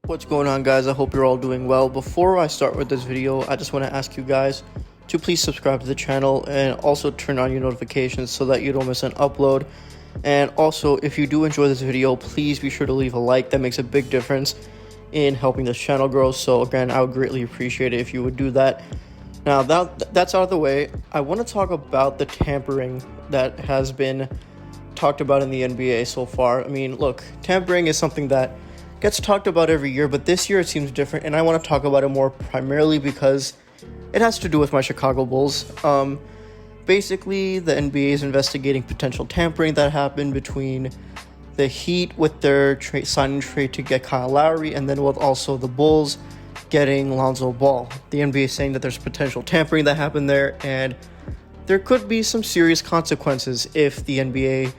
What's going on, guys? I hope you're all doing well. Before I start with this video, I just want to ask you guys to please subscribe to the channel and also turn on your notifications so that you don't miss an upload. And also, if you do enjoy this video, please be sure to leave a like. That makes a big difference in helping this channel grow. So again, I would greatly appreciate it if you would do that. Now that's out of the way, I want to talk about the tampering that has been talked about in the NBA so far. I mean, look, tampering is something that gets talked about every year, but this year it seems different, and I want to talk about it more primarily because it has to do with my Chicago Bulls. Basically, the NBA is investigating potential tampering that happened between the Heat with their sign and trade to get Kyle Lowry, and then with also the Bulls getting Lonzo Ball. The NBA is saying that there's potential tampering that happened there, and there could be some serious consequences if the NBA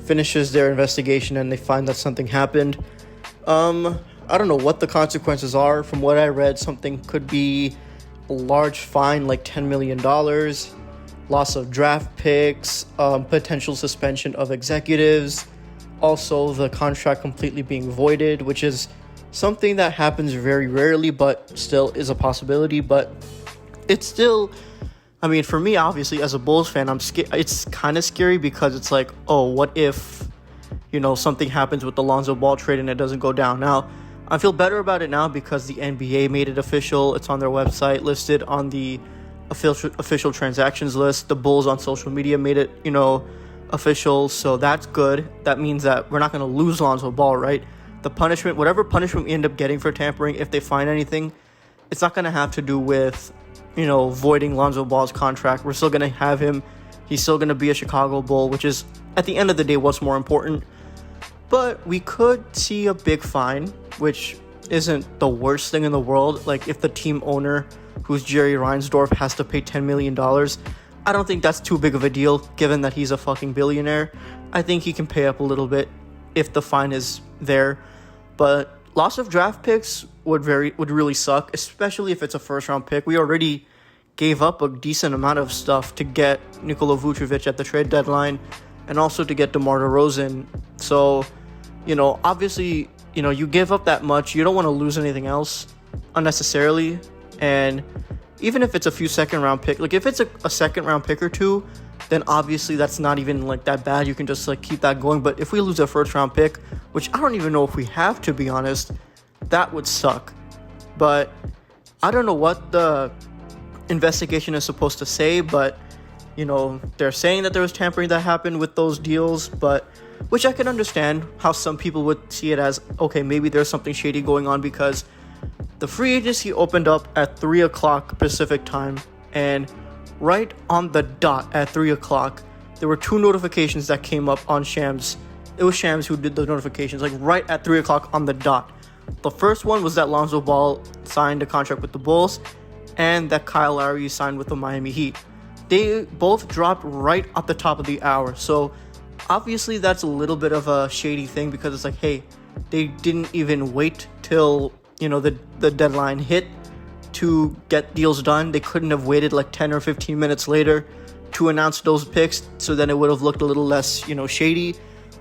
finishes their investigation and they find that something happened. I don't know what the consequences are. From what I read, something could be a large fine, like $10 million, loss of draft picks, potential suspension of executives, also the contract completely being voided, which is something that happens very rarely, but still is a possibility. But it's still, I mean, for me, obviously, as a Bulls fan, I'm scared. It's kind of scary because it's like, oh, what if, something happens with the Lonzo Ball trade and it doesn't go down? Now, I feel better about it now because the NBA made it official. It's on their website, listed on the official transactions list. The Bulls on social media made it, official. So that's good. That means that we're not going to lose Lonzo Ball, right? The punishment, whatever punishment we end up getting for tampering, if they find anything, it's not going to have to do with, voiding Lonzo Ball's contract. We're still going to have him. He's still going to be a Chicago Bull, which is, at the end of the day, what's more important. But we could see a big fine, which isn't the worst thing in the world. Like, if the team owner, who's Jerry Reinsdorf, has to pay $10 million, I don't think that's too big of a deal, given that he's a fucking billionaire. I think he can pay up a little bit if the fine is there. But loss of draft picks would really suck, especially if it's a first-round pick. We already gave up a decent amount of stuff to get Nikola Vucevic at the trade deadline and also to get DeMar DeRozan. So, obviously, you give up that much. You don't want to lose anything else unnecessarily. And even if it's a few second-round pick, like if it's a second-round pick or two, then obviously that's not even like that bad. You can just like keep that going. But if we lose a first-round pick, which I don't even know if we have, to be honest, that would suck. But I don't know what the investigation is supposed to say, but they're saying that there was tampering that happened with those deals, but which I can understand how some people would see it as, okay, maybe there's something shady going on, because the free agency opened up at 3 o'clock Pacific time, and right on the dot at 3 o'clock, there were two notifications that came up on Shams. It was Shams who did the notifications, like right at 3 o'clock on the dot. The first one was that Lonzo Ball signed a contract with the Bulls, and that Kyle Lowry signed with the Miami Heat. They both dropped right at the top of the hour. So obviously that's a little bit of a shady thing, because it's like, hey, they didn't even wait till, the deadline hit to get deals done. They couldn't have waited like 10 or 15 minutes later to announce those picks, so then it would have looked a little less, shady.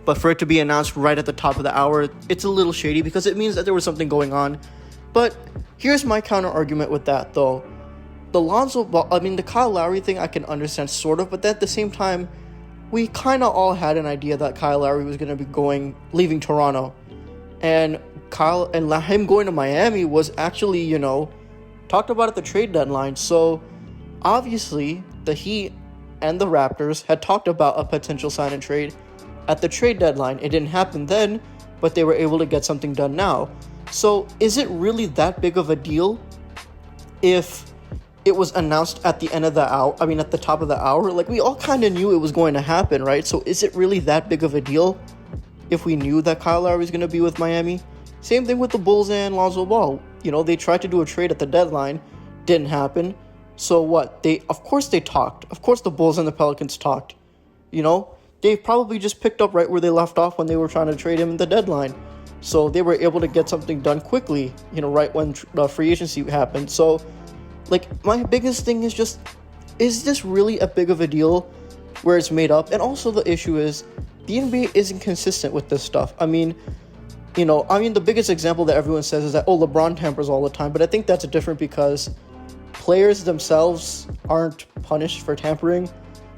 But for it to be announced right at the top of the hour, it's a little shady because it means that there was something going on. But here's my counter argument with that, though. The Kyle Lowry thing I can understand sort of, but at the same time, we kind of all had an idea that Kyle Lowry was going to be leaving Toronto. And him going to Miami was actually, talked about at the trade deadline. So obviously the Heat and the Raptors had talked about a potential sign and trade at the trade deadline. It didn't happen then, but they were able to get something done now. So is it really that big of a deal if it was announced at the end of the hour? I mean, at the top of the hour? Like, we all kind of knew it was going to happen, right? So is it really that big of a deal if we knew that Kyle Lowry was going to be with Miami? Same thing with the Bulls and Lonzo Ball. They tried to do a trade at the deadline. Didn't happen. So what? Of course they talked. Of course the Bulls and the Pelicans talked. They probably just picked up right where they left off when they were trying to trade him at the deadline. So they were able to get something done quickly, right when the free agency happened. So, my biggest thing is just, is this really a big of a deal where it's made up? And also the issue is, the NBA isn't consistent with this stuff. I mean, I mean, the biggest example that everyone says is that, oh, LeBron tampers all the time. But I think that's different because players themselves aren't punished for tampering.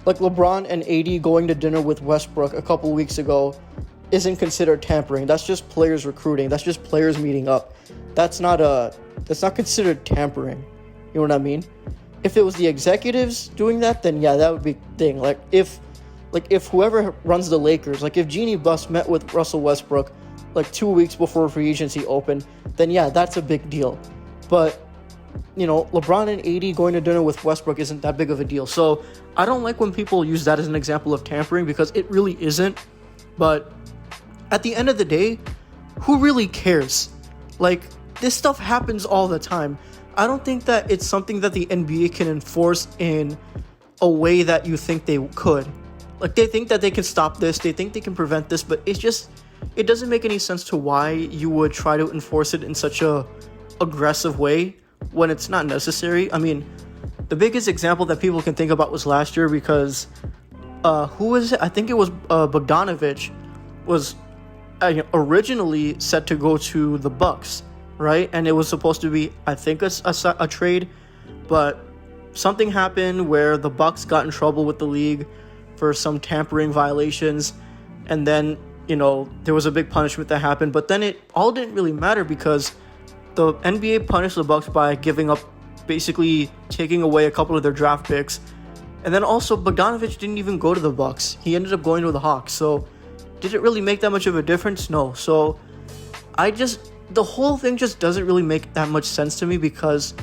Like LeBron and AD going to dinner with Westbrook a couple weeks ago isn't considered tampering. That's just players recruiting. That's just players meeting up. That's not considered tampering. You know what I mean? If it was the executives doing that, then yeah, that would be a thing. Like if whoever runs the Lakers, like if Jeannie Buss met with Russell Westbrook like 2 weeks before free agency opened, then yeah, that's a big deal. But LeBron and AD going to dinner with Westbrook isn't that big of a deal. So I don't like when people use that as an example of tampering because it really isn't. But at the end of the day, who really cares? Like, this stuff happens all the time. I don't think that it's something that the NBA can enforce in a way that you think they could. Like, they think that they can stop this, they think they can prevent this, but it doesn't make any sense to why you would try to enforce it in such a aggressive way when it's not necessary. I mean, the biggest example that people can think about was last year because who was it? I think it was Bogdanovich was originally set to go to the Bucks, right? And it was supposed to be, I think, a trade, but something happened where the Bucks got in trouble with the league for some tampering violations, and then there was a big punishment that happened. But then it all didn't really matter because the NBA punished the Bucks by basically taking away a couple of their draft picks, and then also Bogdanovich didn't even go to the Bucks. He ended up going to the Hawks. So did it really make that much of a difference? No. So the whole thing just doesn't really make that much sense to me because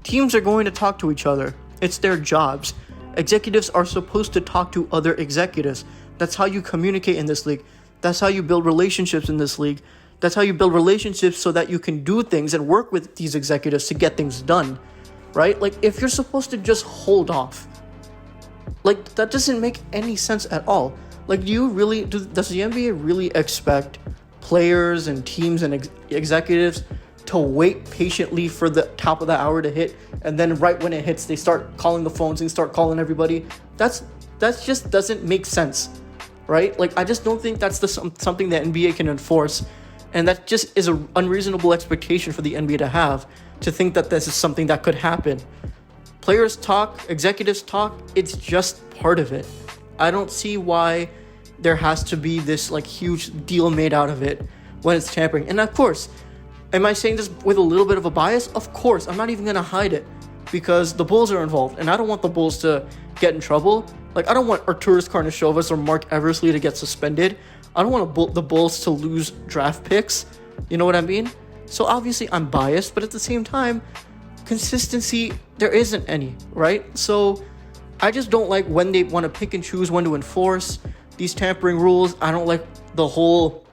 teams are going to talk to each other. It's their jobs. Executives are supposed to talk to other executives. That's how you communicate in this league. That's how you build relationships in this league. That's how you build relationships so that you can do things and work with these executives to get things done, right? Like, if you're supposed to just hold off, like, that doesn't make any sense at all. Like, does the NBA really expect players and teams and executives to wait patiently for the top of the hour to hit, and then right when it hits, they start calling the phones and start calling everybody? That just doesn't make sense, right? Like, I just don't think that's something that NBA can enforce, and that just is an unreasonable expectation for the NBA to think that this is something that could happen. Players talk, executives talk, it's just part of it. I don't see why there has to be this like huge deal made out of it when it's tampering. And of course, am I saying this with a little bit of a bias? Of course, I'm not even going to hide it because the Bulls are involved and I don't want the Bulls to get in trouble. Like, I don't want Arturas Karnisovas or Mark Eversley to get suspended. I don't want the Bulls to lose draft picks. You know what I mean? So obviously I'm biased, but at the same time, consistency, there isn't any, right? So I just don't like when they want to pick and choose when to enforce these tampering rules. I don't like the whole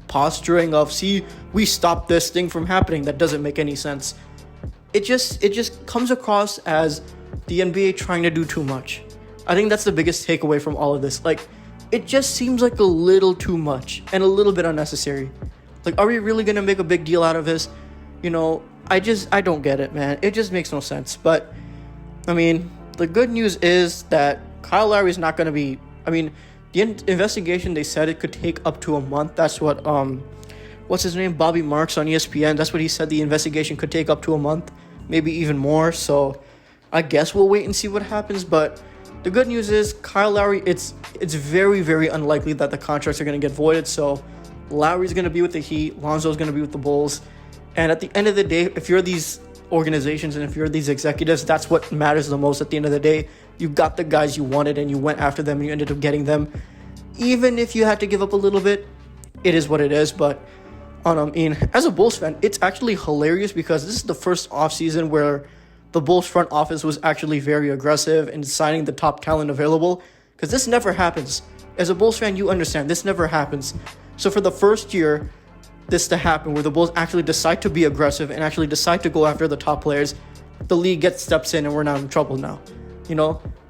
posturing of, see, we stopped this thing from happening. That doesn't make any sense. It just comes across as the NBA trying to do too much. I think that's the biggest takeaway from all of this. Like, it just seems like a little too much and a little bit unnecessary. Like, are we really going to make a big deal out of this? I don't get it, man. It just makes no sense. But, I mean, the good news is that Kyle Lowry is not going to be... I mean, the investigation, they said it could take up to a month. That's what, what's his name? Bobby Marks on ESPN. That's what he said. The investigation could take up to a month, maybe even more. So I guess we'll wait and see what happens. But the good news is Kyle Lowry, it's very, very unlikely that the contracts are going to get voided. So Lowry's going to be with the Heat. Lonzo's going to be with the Bulls. And at the end of the day, if you're these organizations and if you're these executives, that's what matters the most at the end of the day. You got the guys you wanted and you went after them and you ended up getting them. Even if you had to give up a little bit, it is what it is. But as a Bulls fan, it's actually hilarious because this is the first offseason where the Bulls front office was actually very aggressive in signing the top talent available, because this never happens. As a Bulls fan, you understand this never happens. So for the first year this to happen, where the Bulls actually decide to be aggressive and actually decide to go after the top players, the league steps in and we're not in trouble now.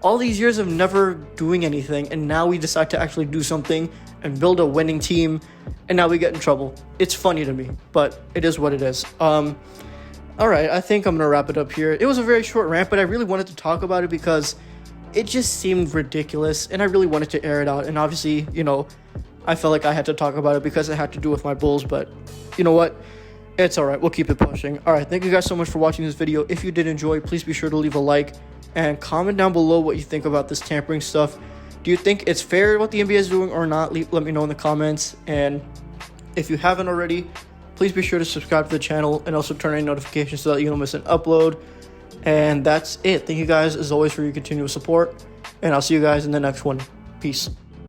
All these years of never doing anything, and now we decide to actually do something and build a winning team, and now we get in trouble. It's funny to me, but it is what it is. Alright, I think I'm going to wrap it up here. It was a very short rant, but I really wanted to talk about it because it just seemed ridiculous, and I really wanted to air it out. And obviously, I felt like I had to talk about it because it had to do with my Bulls, but you know what? It's alright, we'll keep it pushing. Alright, thank you guys so much for watching this video. If you did enjoy, please be sure to leave a like and comment down below what you think about this tampering stuff. Do you think it's fair what the NBA is doing or not? Let me know in the comments. And if you haven't already, please be sure to subscribe to the channel and also turn on notifications so that you don't miss an upload. And that's it. Thank you guys as always for your continuous support, and I'll see you guys in the next one. Peace.